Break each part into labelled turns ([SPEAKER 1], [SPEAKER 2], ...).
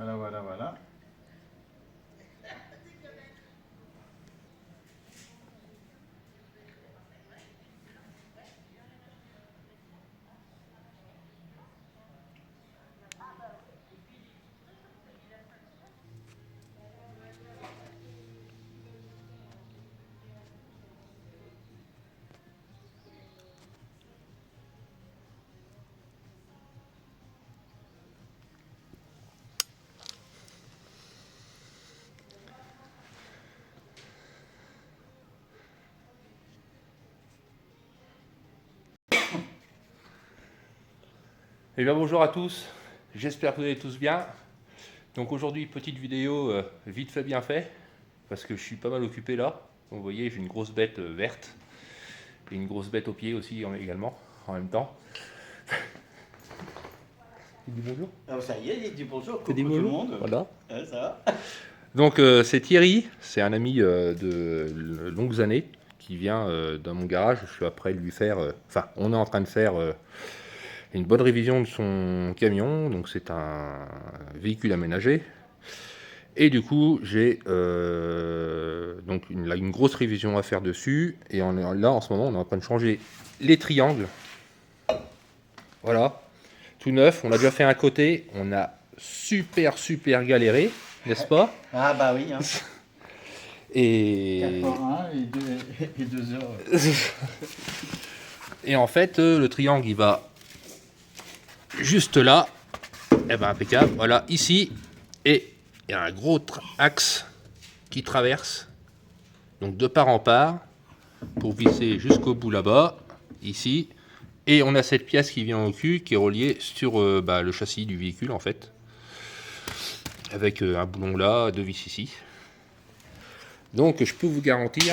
[SPEAKER 1] Voilà, voilà, voilà.
[SPEAKER 2] Eh bien bonjour à tous, j'espère que vous allez tous bien. Donc aujourd'hui petite vidéo vite fait bien fait, parce que je suis pas mal occupé là. Donc, vous voyez j'ai une grosse bête verte, et une grosse bête au pied aussi également, en même temps. Tu dis bonjour?
[SPEAKER 1] Ah, ça y est, il dit bonjour,
[SPEAKER 2] Tu dis
[SPEAKER 1] coucou tout le
[SPEAKER 2] bonjour?
[SPEAKER 1] monde.
[SPEAKER 2] Voilà.
[SPEAKER 1] Ça va.
[SPEAKER 2] Donc c'est Thierry, c'est un ami de longues années, qui vient dans mon garage. Je suis après lui faire, enfin on est en train de faire une bonne révision de son camion, donc c'est un véhicule aménagé. Et du coup, j'ai donc une grosse révision à faire dessus. Et là, en ce moment, on est en train de changer les triangles. Voilà, tout neuf. On a déjà fait un côté. On a super galéré, n'est-ce pas?
[SPEAKER 1] Ah bah oui, hein.
[SPEAKER 2] Et
[SPEAKER 1] 4 et 2 heures.
[SPEAKER 2] et en fait, le triangle, il va juste là. Et ben impeccable. Voilà, ici. Et il y a un gros axe qui traverse. Donc de part en part, pour visser jusqu'au bout là-bas, ici. Et on a cette pièce qui vient au cul, qui est reliée sur le châssis du véhicule en fait. Avec un boulon là, 2 vis ici. Donc je peux vous garantir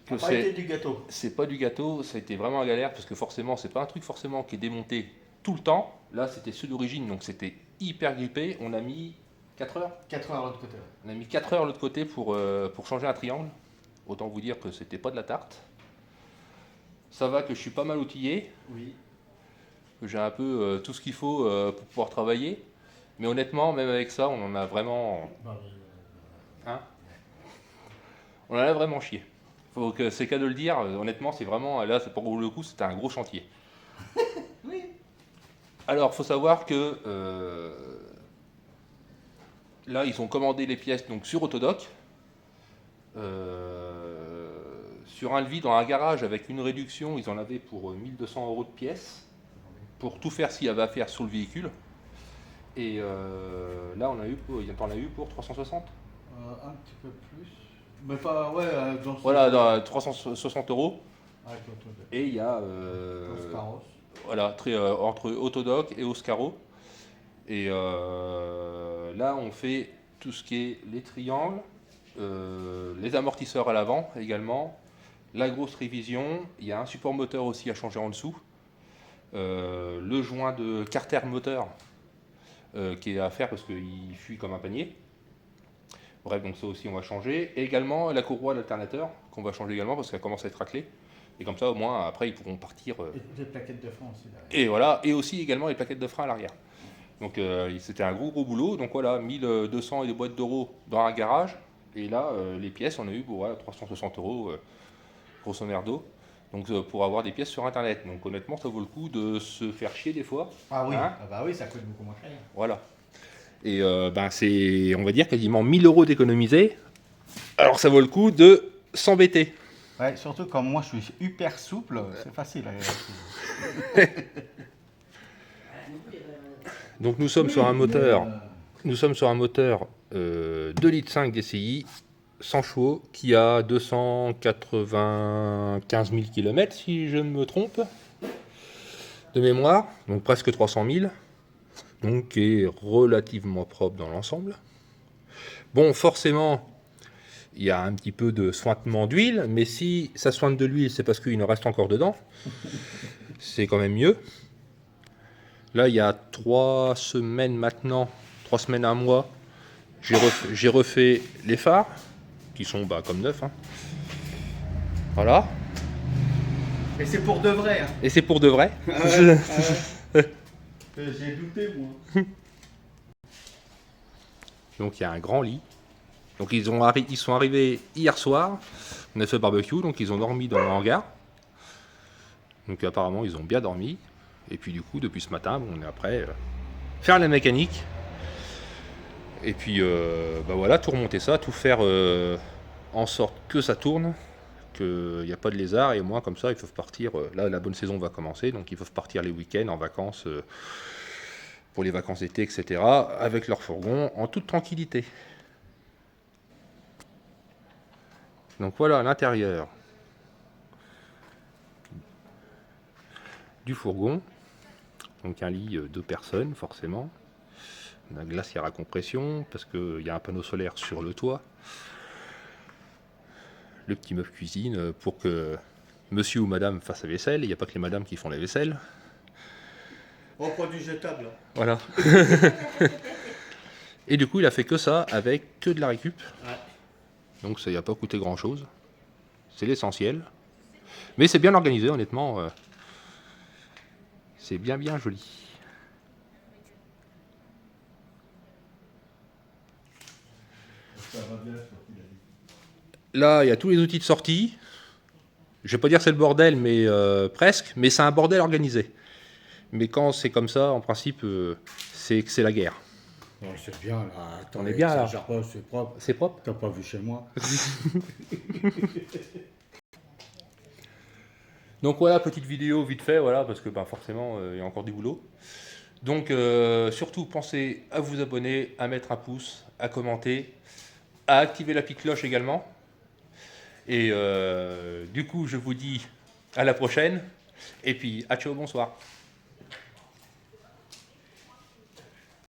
[SPEAKER 2] que
[SPEAKER 1] Ça n'a pas été du gâteau.
[SPEAKER 2] c'est pas du gâteau, ça a été vraiment la galère, parce que forcément, c'est pas un truc forcément qui est démonté tout le temps. Là, c'était ceux d'origine, donc c'était hyper grippé. On a mis 4 heures.
[SPEAKER 1] 4 heures de l'autre côté.
[SPEAKER 2] On a mis 4 heures de l'autre côté pour changer un triangle. Autant vous dire que c'était pas de la tarte. Ça va que je suis pas mal outillé,
[SPEAKER 1] Oui.
[SPEAKER 2] que j'ai un peu tout ce qu'il faut pour pouvoir travailler. Mais honnêtement, même avec ça, on en a vraiment, hein, on en a vraiment chié. Faut que c'est qu'à de le dire. Honnêtement, c'est vraiment là, pour le coup, c'était un gros chantier.
[SPEAKER 1] Oui.
[SPEAKER 2] Alors, faut savoir que là, ils ont commandé les pièces donc sur Autodoc, sur un levis dans un garage avec une réduction. Ils en avaient pour 1200 € de pièces pour tout faire ce qu'il y avait à faire sur le véhicule. Et là, on a eu pour 360.
[SPEAKER 1] Un petit peu plus. Mais pas, ouais, dans ce
[SPEAKER 2] Voilà, dans 360 €.
[SPEAKER 1] avec l'autre
[SPEAKER 2] Et il y a
[SPEAKER 1] carrosse.
[SPEAKER 2] voilà, entre Autodoc et Oscaro. Et là, on fait tout ce qui est les triangles, les amortisseurs à l'avant également, la grosse révision. Il y a un support moteur aussi à changer en dessous. Le joint de carter moteur qui est à faire parce qu'il fuit comme un panier. Bref, donc ça aussi on va changer. Et également la courroie d'alternateur qu'on va changer également parce qu'elle commence à être raclée. Et comme ça au moins après ils pourront partir.
[SPEAKER 1] Et des plaquettes de frein aussi derrière.
[SPEAKER 2] Et voilà, et aussi également les plaquettes de frein à l'arrière. Donc c'était un gros boulot. Donc voilà, 1200 et des boîtes d'euros dans un garage. Et là, les pièces, on a eu pour 360 €, grosso merdo. Donc pour avoir des pièces sur internet. Donc honnêtement, ça vaut le coup de se faire chier des fois.
[SPEAKER 1] Ah oui,
[SPEAKER 2] Hein,
[SPEAKER 1] ah bah oui, ça coûte beaucoup moins cher.
[SPEAKER 2] voilà. Et c'est, on va dire, quasiment 1000 € d'économiser. Alors ça vaut le coup de s'embêter.
[SPEAKER 1] Ouais, surtout quand moi je suis hyper souple, c'est facile.
[SPEAKER 2] Donc nous sommes sur un moteur, nous sommes sur un moteur 2,5 litres DCI, 100 chevaux, qui a 295 000 km, si je ne me trompe, de mémoire, donc presque 300 000, donc qui est relativement propre dans l'ensemble. Bon, forcément, il y a un petit peu de sointement d'huile, mais si ça soigne de l'huile, c'est parce qu'il en reste encore dedans. C'est quand même mieux. Là, il y a 3 semaines maintenant, 3 semaines à un mois, j'ai refait les phares, qui sont comme neufs. Hein. Voilà.
[SPEAKER 1] Et c'est pour de vrai. Hein.
[SPEAKER 2] Et c'est pour de vrai.
[SPEAKER 1] J'ai douté moi.
[SPEAKER 2] Donc il y a un grand lit. Donc ils sont arrivés hier soir, on a fait barbecue, donc ils ont dormi dans le hangar. Donc apparemment ils ont bien dormi. Et puis du coup depuis ce matin, on est après faire la mécanique. Et puis bah voilà, tout remonter ça, tout faire en sorte que ça tourne, qu'il n'y a pas de lézards, et au moins comme ça ils peuvent partir, là la bonne saison va commencer, donc ils peuvent partir les week-ends en vacances, pour les vacances d'été, etc., avec leur fourgon, en toute tranquillité. Donc voilà l'intérieur du fourgon, donc un lit 2 personnes forcément, la glacière à compression, parce qu'il y a un panneau solaire sur le toit, le petit meuble cuisine pour que monsieur ou madame fasse la vaisselle, il n'y a pas que les madames qui font la vaisselle.
[SPEAKER 1] Oh, pas du jetable. Là.
[SPEAKER 2] Voilà. Et du coup, il a fait que ça avec que de la récup.
[SPEAKER 1] Ouais.
[SPEAKER 2] Donc ça n'y a pas coûté grand chose. C'est l'essentiel. Mais c'est bien organisé, honnêtement. C'est bien joli.
[SPEAKER 1] Ça va bien,
[SPEAKER 2] Là, il y a tous les outils de sortie. Je vais pas dire c'est le bordel, mais presque. Mais c'est un bordel organisé. Mais quand c'est comme ça, en principe, c'est que c'est la guerre.
[SPEAKER 3] Non, c'est bien là. Attends,
[SPEAKER 2] On est bien, là.
[SPEAKER 3] Pas, c'est propre.
[SPEAKER 2] C'est propre.
[SPEAKER 3] T'as pas vu chez moi.
[SPEAKER 2] Donc voilà, petite vidéo vite fait, voilà, parce que forcément, il y a encore du boulot. Donc surtout, pensez à vous abonner, à mettre un pouce, à commenter, à activer la petite cloche également. Et du coup, je vous dis à la prochaine. Et puis, à ciao, bonsoir.